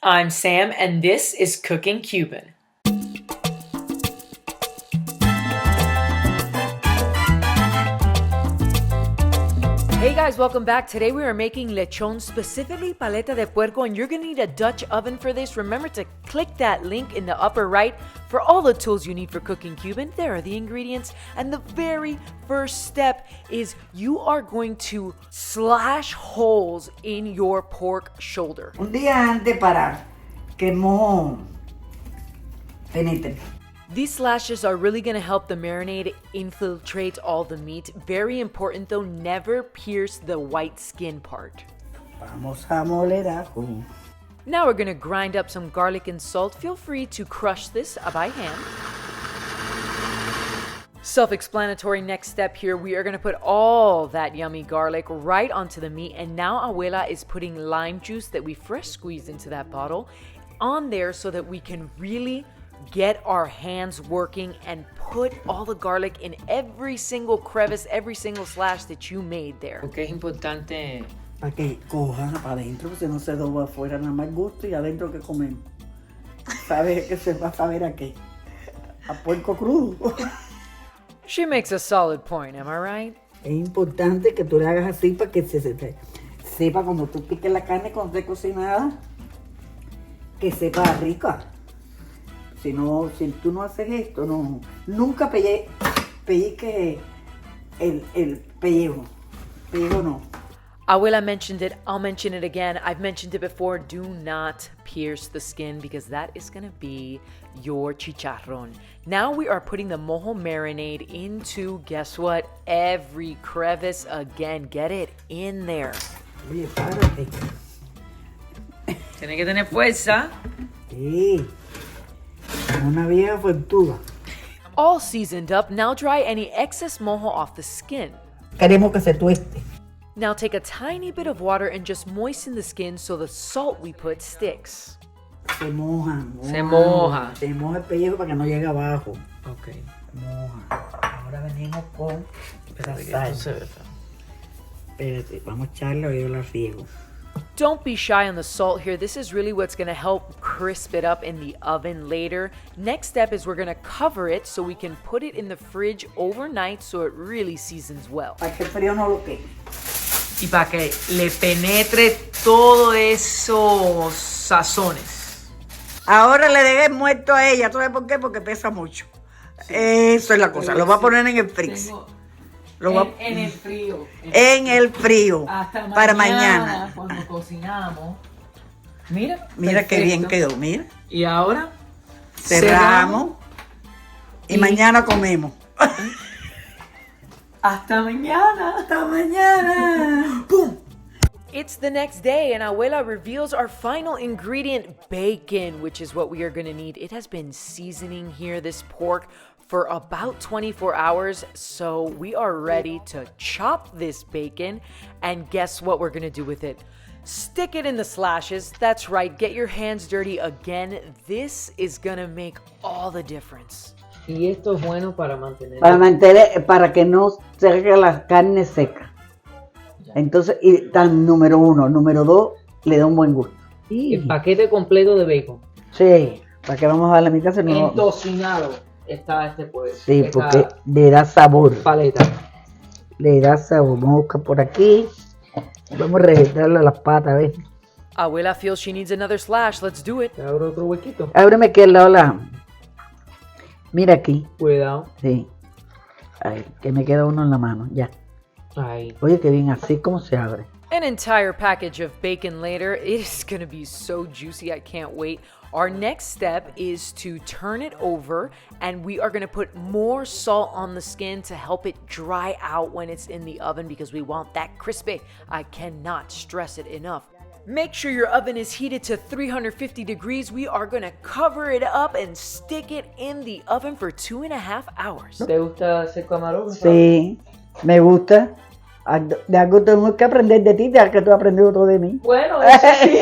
I'm Sam, and this is Cooking Cuban. Hey guys, welcome back. Today we are making lechón, specifically paleta de puerco, and you're gonna need a Dutch oven for this. Remember to click that link in the upper right for all the tools you need for cooking Cuban. There are the ingredients, and the very first step is you are going to slash holes in your pork shoulder. Un día antes para que el mojo penetre. These slashes are really going to help the marinade infiltrate all the meat. Very important though, never pierce the white skin part. Vamos a moler ajo. Now we're going to grind up some garlic and salt. Feel free to crush this by hand. Self-explanatory next step here. We are going to put all that yummy garlic right onto the meat. And now Abuela is putting lime juice that we fresh squeezed into that bottle on there so that we can really get our hands working and put all the garlic in every single crevice, every single slash that you made there. Porque es importante. Para que cojan para adentro, si no se doba afuera nada más gusto y adentro que comemos. ¿Sabes que se va a saber a qué? A puerco crudo. She makes a solid point, am I right? Es importante que tú le hagas así para que se sepa cuando tú piques la carne cuando esté cocinada, que sepa rica. Si tú no haces esto, no, nunca pellizque el pellejo. Pellejo no. Abuela mentioned it. I'll mention it again. I've mentioned it before. Do not pierce the skin because that is going to be your chicharrón. Now we are putting the mojo marinade into, guess what? Every crevice again. Get it in there. Oye, párate. Tiene que tener fuerza. Sí. Una vieja fortuna. All seasoned up. Now dry any excess mojo off the skin. Queremos que se tueste. Now take a tiny bit of water and just moisten the skin so the salt we put sticks. Se moja. Se moja. Se moja el pellejo para que no llegue abajo. Ok. Se moja. Ahora venimos con la Espérate, que sal. esto se ve. Espérate, vamos a echarle o yo la riego. Don't be shy on the salt here. This is really what's going to help crisp it up in the oven later. Next step is we're going to cover it so we can put it in the fridge overnight so it really seasons well. Para que el frío no lo queme. Y para que le penetre todos esos sazones. Ahora le dejé muerto a ella. ¿Tú sabes por qué? Porque pesa mucho. Sí. Eso es la cosa. Lo voy a poner en el freezer. En el frío. En el frío. Hasta para mañana. Cuando cocinamos. Mira. Mira qué bien quedó. Mira. Y ahora cerramos. Y mañana comemos. Hasta mañana. Hasta mañana. ¡Pum! It's the next day and Abuela reveals our final ingredient, bacon, which is what we are going to need. It has been seasoning here, this pork, for about 24 hours. So we are ready to chop this bacon. And guess what we're going to do with it? Stick it in the slashes. That's right. Get your hands dirty again. This is going to make all the difference. Y esto es bueno para mantener. Para que no se haga la carne seca. Entonces, y tan número 1. Número 2, le da un buen gusto. El paquete completo de bacon. Sí, para que vamos a dar la mitad. Entocinado está este pues. Sí, porque le da sabor. Paleta. Le da sabor. Vamos a buscar por aquí. Vamos a reventarle las patas, ¿ves? Abuela feels she needs another slash. Let's do it. Te abro otro huequito. Ábreme aquí al lado la... Mira aquí. Cuidado. Sí. Ay, que me queda uno en la mano. Ya. Ahí. Oye, qué bien. Así como se abre. An entire package of bacon later. It is going to be so juicy. I can't wait. Our next step is to turn it over and we are going to put more salt on the skin to help it dry out when it's in the oven because we want that crispy. I cannot stress it enough. Make sure your oven is heated to 350 degrees. We are going to cover it up and stick it in the oven for 2.5 hours. ¿Te gusta hacer camarón? Sí, me gusta. De algo tengo que aprender de ti, ya que tú has aprendido todo de mí. Bueno, eso sí.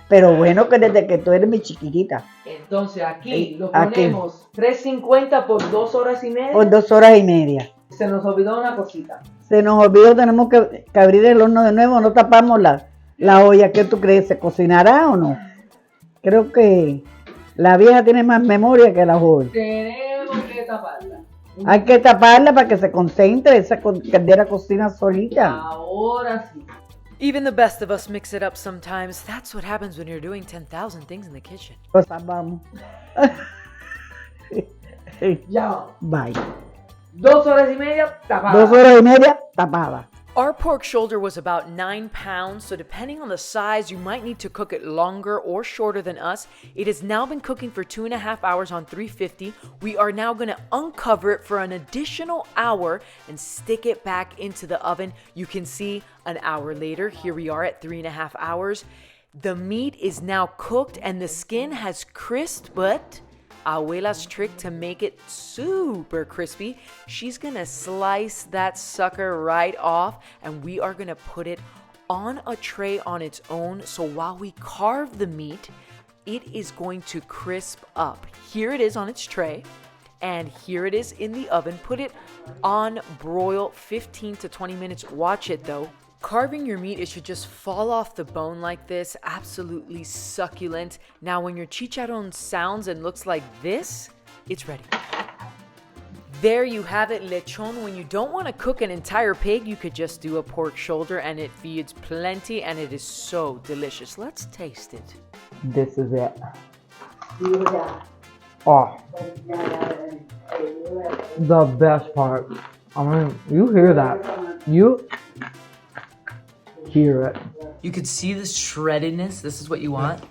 Pero bueno, que desde que tú eres mi chiquitita. Entonces aquí lo ponemos 350 por 2 horas y media. Por 2 horas y media. Se nos olvidó una cosita. Se nos olvidó, tenemos que abrir el horno de nuevo, no tapamos La olla, ¿qué tú crees? ¿Se cocinará o no? Creo que la vieja tiene más memoria que la joven. Tenemos que taparla. Hay que taparla para que se concentre, esa caldera cocina solita. Ahora sí. Even the best of us mix it up sometimes. That's what happens when you're doing 10,000 things in the kitchen. Pues vamos. Ya. Bye. 2 horas y media tapada. 2 horas y media tapada. Our pork shoulder was about 9 pounds, so depending on the size, you might need to cook it longer or shorter than us. It has now been cooking for 2.5 hours on 350. We are now going to uncover it for an additional hour and stick it back into the oven. You can see an hour later, here we are at 3.5 hours. The meat is now cooked and the skin has crisped, but Abuela's trick to make it super crispy, she's gonna slice that sucker right off and we are gonna put it on a tray on its own. So while we carve the meat, it is going to crisp up. Here it is on its tray and here it is in the oven. Put it on broil 15 to 20 minutes. Watch it though. Carving your meat, it should just fall off the bone like this. Absolutely succulent. Now, when your chicharron sounds and looks like this, it's ready. There you have it, lechon. When you don't want to cook an entire pig, you could just do a pork shoulder and it feeds plenty and it is so delicious. Let's taste it. This is it. Oh, the best part. I mean, you hear that. You hear it. You could see this shreddedness. This is what you want.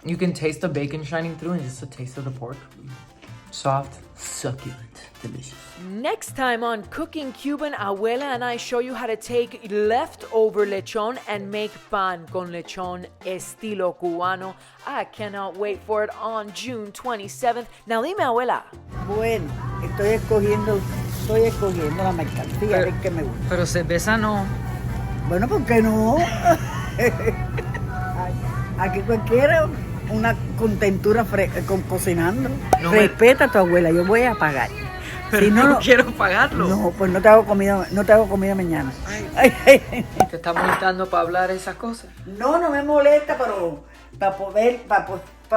You can taste the bacon shining through and just the taste of the pork. Soft, succulent, delicious. Next time on Cooking Cuban, Abuela and I show you how to take leftover lechon and make pan con lechon estilo cubano. I cannot wait for it on June 27th. Now dime, Abuela. Bueno, estoy escogiendo la mercancía, a ver qué me gusta. Pero cerveza no. Bueno, ¿por qué no? Aquí cualquiera, una contentura cocinando. No Respeta a tu abuela, yo voy a pagar. Pero Si no quiero pagarlo. No, pues no te hago comida mañana. ¿Te está molestando para hablar esas cosas? No, no me molesta, pero para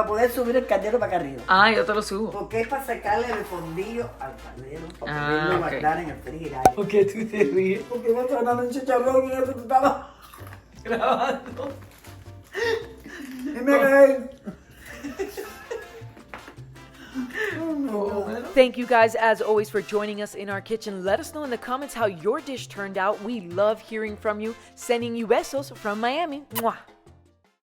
poder subir el caldero para acá arriba. Ah, yo te lo subo. Porque es para sacarle el fondillo al caldero, para poderlo ok. guardar en el refrigerador. ¿Por qué tú te ríes? Porque iba a tratar un chicharrón y eso estaba Grabando. y me caí. Thank you guys, as always, for joining us in our kitchen. Let us know in the comments how your dish turned out. We love hearing from you. Sending you besos from Miami. Mwah.